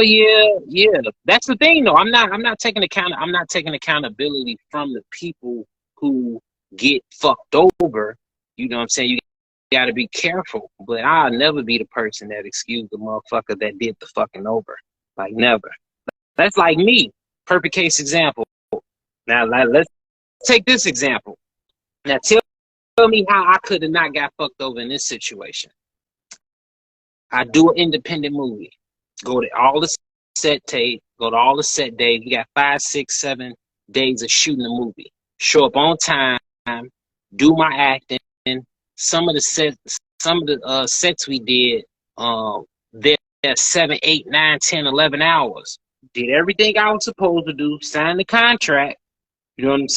yeah. That's the thing though. I'm not taking accountability from the people who get fucked over. You know what I'm saying? You gotta be careful. But I'll never be the person that excused the motherfucker that did the fucking over. Like never. That's like me. Perfect case example. Now let's take this example. Now tell me how I could have not got fucked over in this situation. I do an independent movie. Go to all the set tape, go to all the set days. You got 5, 6, 7 days of shooting a movie. Show up on time, do my acting. Some of the sets we did, they're 7, 8, 9, 10, 11 hours. Did everything I was supposed to do, signed the contract. You know what I'm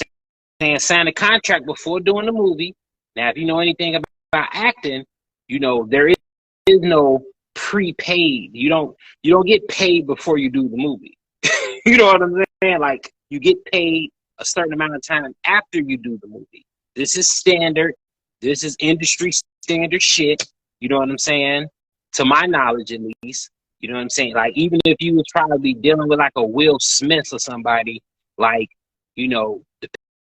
saying? Sign the contract before doing the movie. Now, if you know anything about acting, you know there is no prepaid. You don't get paid before you do the movie. You know what I'm saying? Like you get paid a certain amount of time after you do the movie. This is standard. This is industry standard shit. You know what I'm saying? To my knowledge, at least. You know what I'm saying? Like even if you was probably dealing with like a Will Smith or somebody, like you know,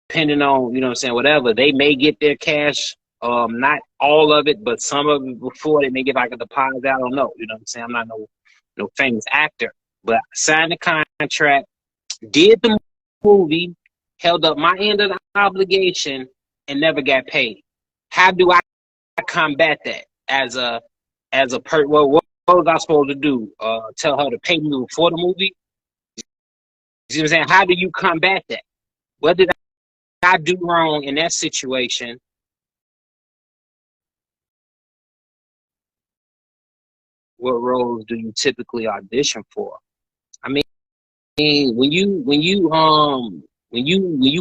depending on you know what I'm saying, whatever, they may get their cash. Not all of it, but some of it before they may get like a deposit. I don't know. You know what I'm saying? I'm not no famous actor, but I signed the contract, did the movie, held up my end of the obligation, and never got paid. How do I combat that what was I supposed to do? Tell her to pay me before the movie? You see what I'm saying? How do you combat that? What did I do wrong in that situation? What roles do you typically audition for? I mean, when you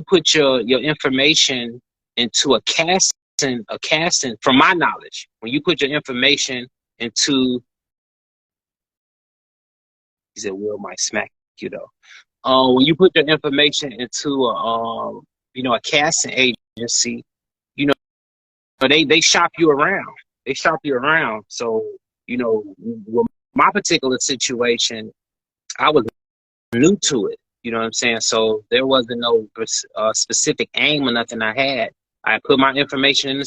put your information into a casting, from my knowledge, when you put your information into, he said Will might smack you though. When you put your information into a casting agency, you know they shop you around. They shop you around. So you know, with my particular situation, I was new to it. You know what I'm saying? So there wasn't no specific aim or nothing I had. I put my information in the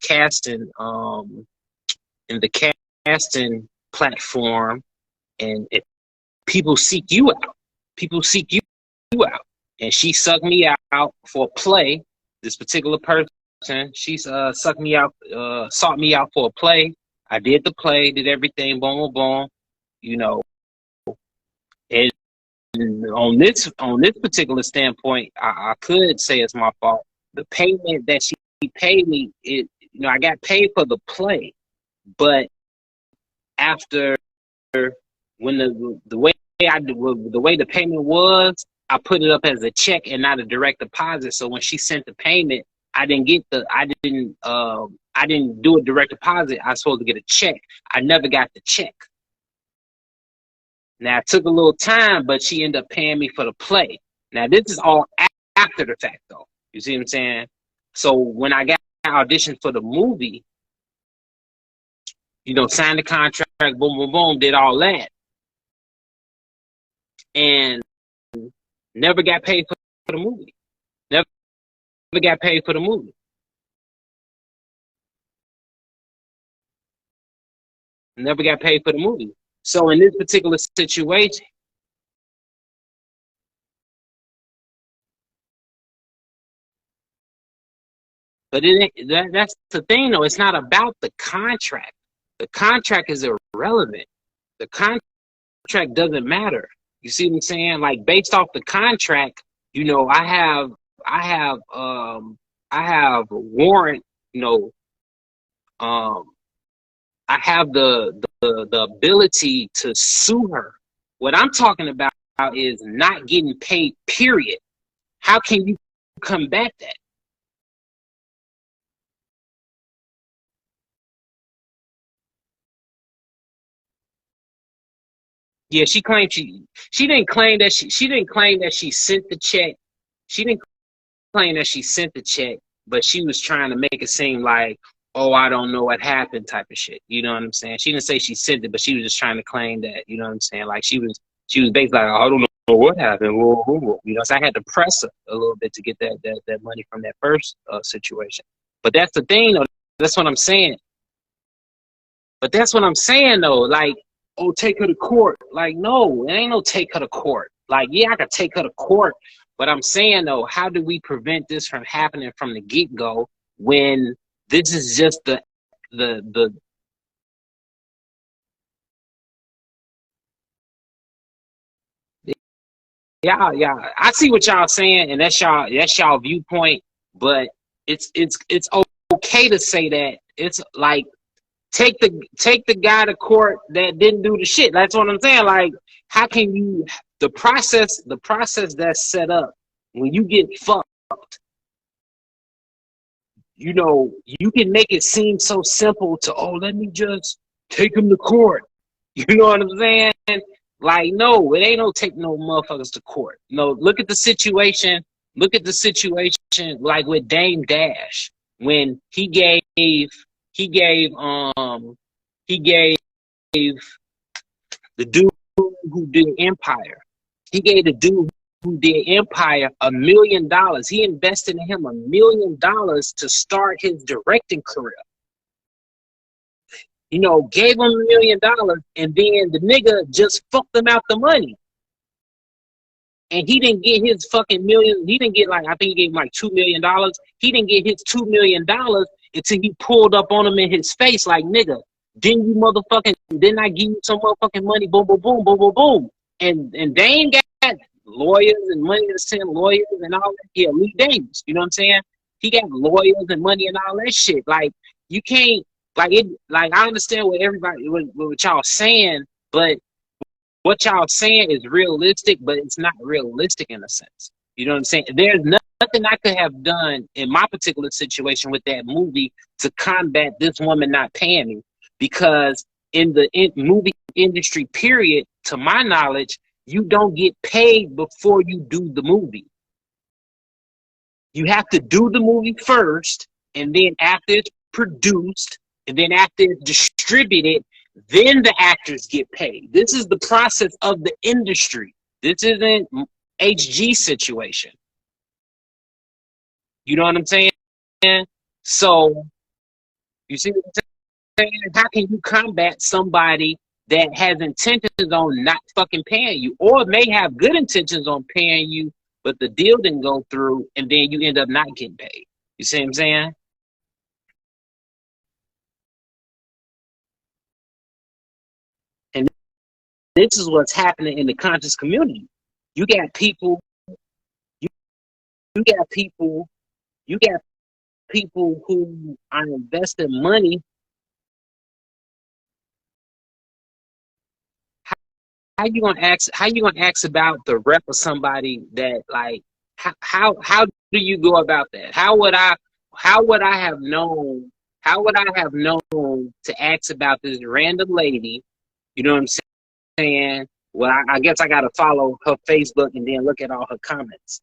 casting in the casting platform, and if people seek you out, people seek you out, and she sucked me out for a play. This particular person, she sucked me out, sought me out for a play. I did the play, did everything, boom, boom, boom. You know, and on this particular standpoint, I could say it's my fault. The payment that she paid me, I got paid for the play, but after when the way the way the payment was, I put it up as a check and not a direct deposit. So when she sent the payment, I didn't do a direct deposit. I was supposed to get a check. I never got the check. Now, it took a little time, but she ended up paying me for the play. Now, this is all after the fact, though. You see what I'm saying? So when I got auditioned for the movie, signed the contract, boom, boom, boom, did all that. And never got paid for the movie. Never got paid for the movie. Never got paid for the movie. So in this particular situation, but that's the thing, though. It's not about the contract. The contract is irrelevant. The contract doesn't matter. You see what I'm saying? Like based off the contract, I have a warrant. I have the ability to sue her. What I'm talking about is not getting paid, period. How can you combat that? Yeah, she claimed she didn't claim that she didn't claim that she sent the check. She didn't claim that she sent the check, but she was trying to make it seem like, oh, I don't know what happened type of shit. You know what I'm saying? She didn't say she sent it, but she was just trying to claim that, you know what I'm saying? Like she was basically like, I don't know what happened. Whoa, whoa, whoa. You know, so I had to press her a little bit to get that money from that first situation. But that's the thing though. That's what I'm saying. But that's what I'm saying though. Like, oh, take her to court. Like, no, it ain't no take her to court. Like, yeah, I could take her to court. But I'm saying though, how do we prevent this from happening from the get-go when this is just the yeah, I see what y'all saying, and that's y'all viewpoint, but it's okay to say that. It's like take the guy to court that didn't do the shit. That's what I'm saying. Like, how can you the process that's set up when you get fucked, you know, you can make it seem so simple to, oh, let me just take him to court. You know what I'm saying? Like, no, it ain't no take no motherfuckers to court. No, look at the situation. Look at the situation like with Dame Dash when he gave the dude who did Empire. He gave the dude who did Empire $1 million. He invested in him $1 million to start his directing career. You know, gave him $1 million, and then the nigga just fucked him out the money. And he didn't get his fucking million. He didn't get, like, I think he gave him like $2 million. He didn't get his $2 million until he pulled up on him in his face like, nigga, didn't I give you some motherfucking money? Boom, boom, boom, boom, boom, boom. And Dame got lawyers and money to send lawyers and all that. Yeah, Lee Davis, you know what I'm saying? He got lawyers and money and all that shit. Like, you can't, like, it, like, I understand what y'all saying, but what y'all saying is realistic, but it's not realistic in a sense. You know what I'm saying? There's nothing I could have done in my particular situation with that movie to combat this woman not paying me, because in the movie industry, period, to my knowledge, you don't get paid before you do the movie. You have to do the movie first, and then after it's produced, and then after it's distributed, then the actors get paid. This is the process of the industry. This isn't HG situation. You know what I'm saying? So, you see what I'm saying? How can you combat somebody that has intentions on not fucking paying you, or may have good intentions on paying you, but the deal didn't go through, and then you end up not getting paid? You see what I'm saying? And this is what's happening in the conscious community. You got people, you, you got people, you got people who are investing money. How you gonna ask about the rep of somebody that, like, how do you go about that? How would I have known to ask about this random lady? You know what I'm saying? Well, I guess I gotta follow her Facebook and then look at all her comments.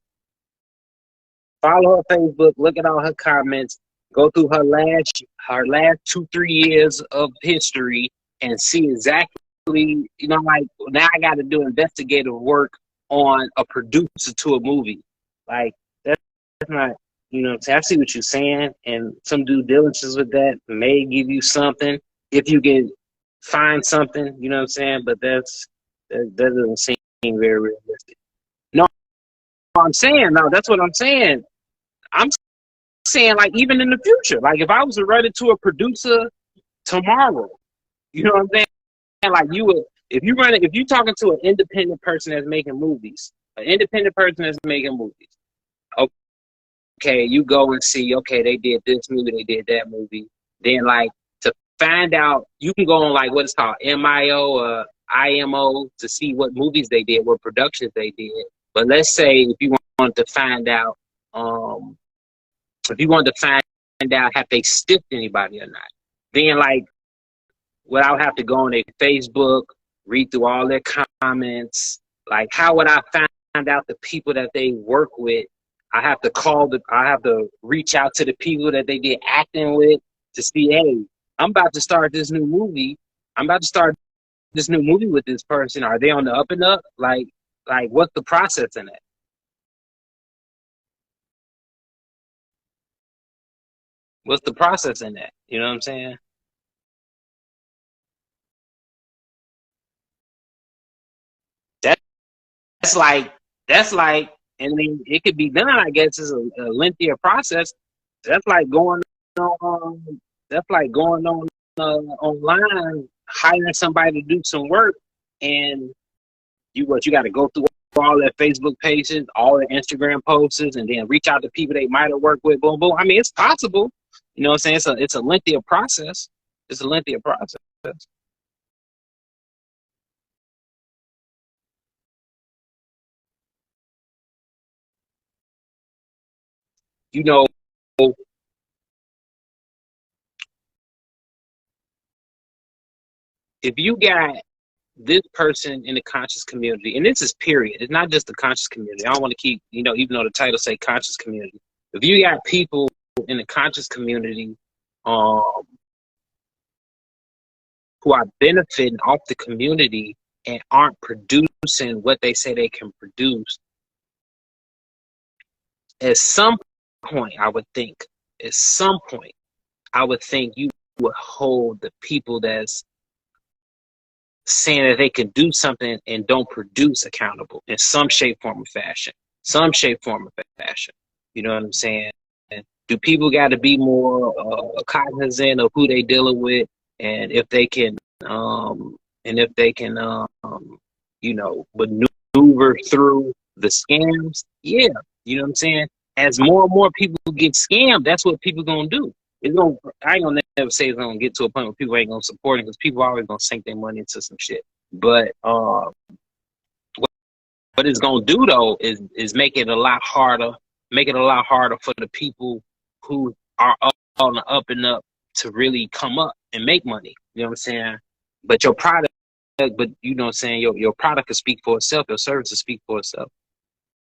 Follow her Facebook, look at all her comments, go through her last 2-3 years of history, and see exactly, you know, like, now I got to do investigative work on a producer to a movie. Like, that's not, you know, I see what you're saying, and some due diligence with that may give you something if you can find something, you know what I'm saying? But that doesn't seem very realistic. No, I'm saying, no, that's what I'm saying. I'm saying, like, even in the future, like, if I was to run into a producer tomorrow, you know what I'm saying? Like, you would, if you talking to an independent person that's making movies, an independent person that's making movies, okay, you go and see, okay, they did this movie, they did that movie. Then, like, to find out, you can go on, like, what it's called, MIO or IMO, to see what movies they did, what productions they did. But let's say if you wanted to find out, um, have they stiffed anybody or not, then, like, well, I would have to go on their Facebook, read through all their comments. Like, how would I find out the people that they work with? I have to reach out to the people that they did acting with. to see, hey, I'm about to start this new movie. I'm about to start this new movie with this person. Are they on the up and up? Like what's the process in that? What's the process in that? You know what I'm saying? That, that's like that's like, and then it could be done. I guess it's a lengthier process. That's like going on. That's like going on online, hiring somebody to do some work, and you got to go through all their Facebook pages, all their Instagram posts, and then reach out to people they might have worked with. Boom, boom. I mean, it's possible. You know what I'm saying? It's a lengthier process. It's a lengthier process. You know, if you got this person in the conscious community, and this is period, it's not just the conscious community. I don't want to keep, even though the title say conscious community. If you got people in the conscious community um, who are benefiting off the community and aren't producing what they say they can produce, at some point, at some point, I would think you would hold the people that's saying that they can do something and don't produce accountable in some shape, form, or fashion. Some shape, form, or fashion. You know what I'm saying? Do people got to be more cognizant of who they dealing with, and if they can, and if they can, maneuver through the scams? Yeah, you know what I'm saying. As more and more people get scammed, that's what people gonna do. It's gonna. I ain't gonna never say it's gonna get to a point where people ain't gonna support it because people are always gonna sink their money into some shit. But what it's gonna do though is make it a lot harder, make it a lot harder for the people who are up on the up and up to really come up and make money. You know what I'm saying? But your product, but you know what I'm saying, your product can speak for itself, your service will speak for itself.